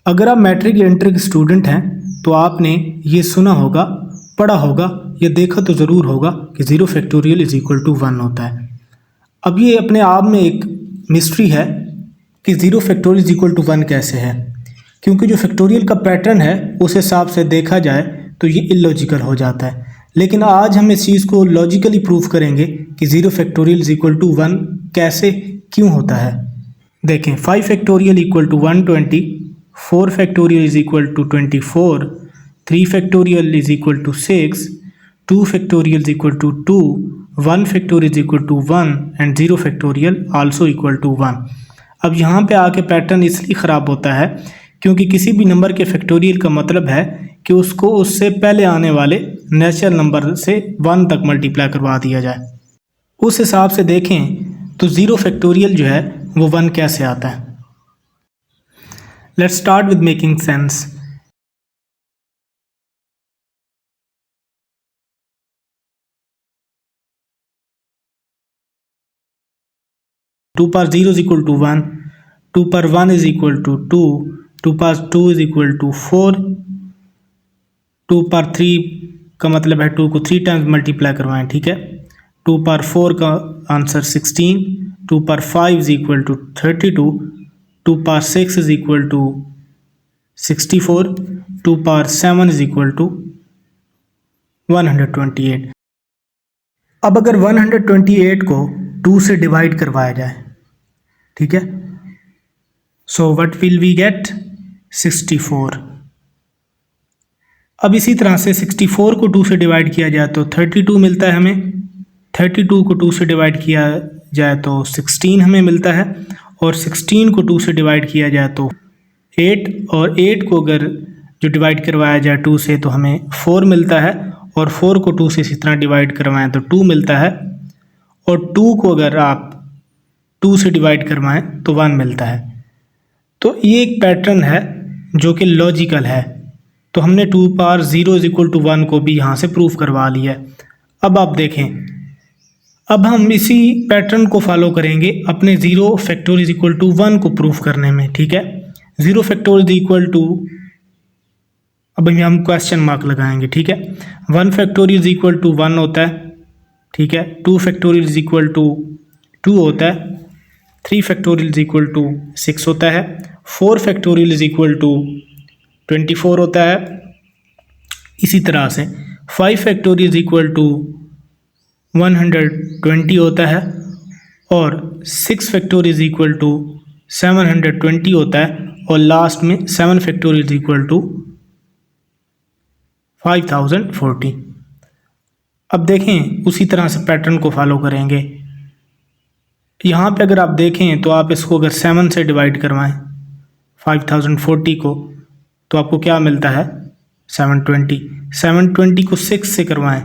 अगर आप मैट्रिक या इंटर के स्टूडेंट हैं तो आपने ये सुना होगा, पढ़ा होगा या देखा तो ज़रूर होगा कि 0 फैक्टोरियल इज़ इक्वल टू 1 होता है। अब ये अपने आप में एक मिस्ट्री है कि 0 फैक्टोरियल इज़ इक्वल टू 1 कैसे है, क्योंकि जो फैक्टोरियल का पैटर्न है उस हिसाब से देखा जाए तो ये इलॉजिकल हो जाता है। लेकिन आज हम इस चीज़ को लॉजिकली प्रूव करेंगे कि 0 फैक्टोरियल इज़ इक्वल टू 1 कैसे क्यों होता है। देखें, 5 factorial equal to 120, 4 factorial is equal to 24, 3 factorial is equal to 6, 2 factorial is equal to 2, 1 factorial is equal to 1 and 0 factorial also equal to 1। अब यहाँ पे आके पैटर्न इसलिए ख़राब होता है क्योंकि किसी भी नंबर के फैक्टोरियल का मतलब है कि उसको उससे पहले आने वाले नेचुरल नंबर से 1 तक मल्टीप्लाई करवा दिया जाए। उस हिसाब से देखें तो 0 फैक्टोरियल जो है वो 1 कैसे आता है। Let's start with making sense. Two power 0 is equal to 1, 2 power 1 is equal to 2, 2 power 2 is equal to 4, 2 power 3 का मतलब है 2 को 3 टाइम्स मल्टीप्लाई करवाएं, ठीक है। 2 पावर 4 का answer 16, 2 power 5 is equal to 32, 2 power 6 is equal to 64, 2 power 7 is equal to 128। अब अगर 128 को 2 से डिवाइड करवाया जाए, ठीक है, so what will we get? 64। अब इसी तरह से 64 को 2 से डिवाइड किया जाए तो 32 मिलता है हमें, 32 को 2 से डिवाइड किया जाए तो 16 हमें मिलता है, और 16 को 2 से डिवाइड किया जाए तो 8, और 8 को अगर जो डिवाइड करवाया जाए 2 से तो हमें 4 मिलता है, और 4 को 2 से इसी तरह डिवाइड करवाएं तो 2 मिलता है, और 2 को अगर आप 2 से डिवाइड करवाएं तो 1 मिलता है। तो ये एक पैटर्न है जो कि लॉजिकल है। तो हमने 2 पावर 0 इज इक्वल टू 1 को भी यहाँ से प्रूफ करवा लिया है। अब आप देखें, अब हम इसी पैटर्न को फॉलो करेंगे अपने 0 फैक्टोरियल इज इक्वल टू 1 को प्रूफ करने में, ठीक है। 0 फैक्टोरियल इज इक्वल टू, अब हम क्वेश्चन मार्क लगाएंगे, ठीक है। 1 फैक्टोरियल इज इक्वल टू 1 होता है, ठीक है। 2 फैक्टोरियल इज इक्वल टू 2 होता है, 3 फैक्टोरियल इज इक्वल टू 6 होता है, 4 फैक्टोरियल इज इक्वल टू 24 होता है। इसी तरह से 5 फैक्टोरियल इज इक्वल टू 120 होता है, और 6 फैक्टोरियल इज इक्वल टू 720 होता है, और लास्ट में 7 फैक्टोरियल इज इक्वल टू 5040। अब देखें, उसी तरह से पैटर्न को फॉलो करेंगे। यहाँ पे अगर आप देखें तो आप इसको अगर 7 से डिवाइड करवाएं 5040 को तो आपको क्या मिलता है? 720। 720 को 6 से करवाएं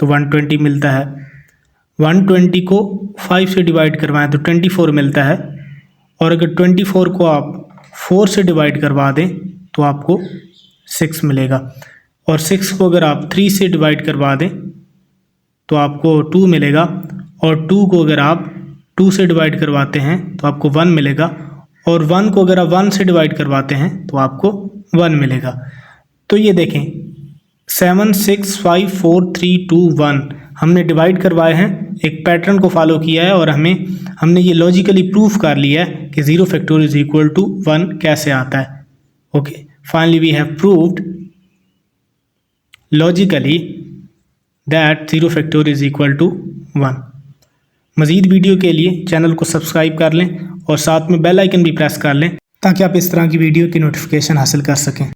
तो 120 मिलता है। 120 को 5 से डिवाइड करवाएं तो 24 मिलता है, और अगर 24 को आप 4 से डिवाइड करवा दें तो आपको 6 मिलेगा, और 6 को अगर आप 3 से डिवाइड करवा दें तो आपको 2 मिलेगा, और 2 को अगर आप 2 से डिवाइड करवाते हैं तो आपको 1 मिलेगा, और 1 को अगर आप 1 से डिवाइड करवाते हैं तो आपको 1 मिलेगा। तो ये देखें, 7 6 5 4 3 2 1 हमने डिवाइड करवाए हैं, एक पैटर्न को फॉलो किया है, और हमने ये लॉजिकली प्रूफ कर लिया है कि 0 फैक्टोरियल इज इक्वल टू 1 कैसे आता है। Okay, finally we have proved logically that 0 factorial is equal to 1। मज़ीद वीडियो के लिए चैनल को सब्सक्राइब कर लें और साथ में बेल आइकन भी प्रेस कर लें ताकि आप इस तरह की वीडियो की नोटिफिकेशन हासिल कर सकें।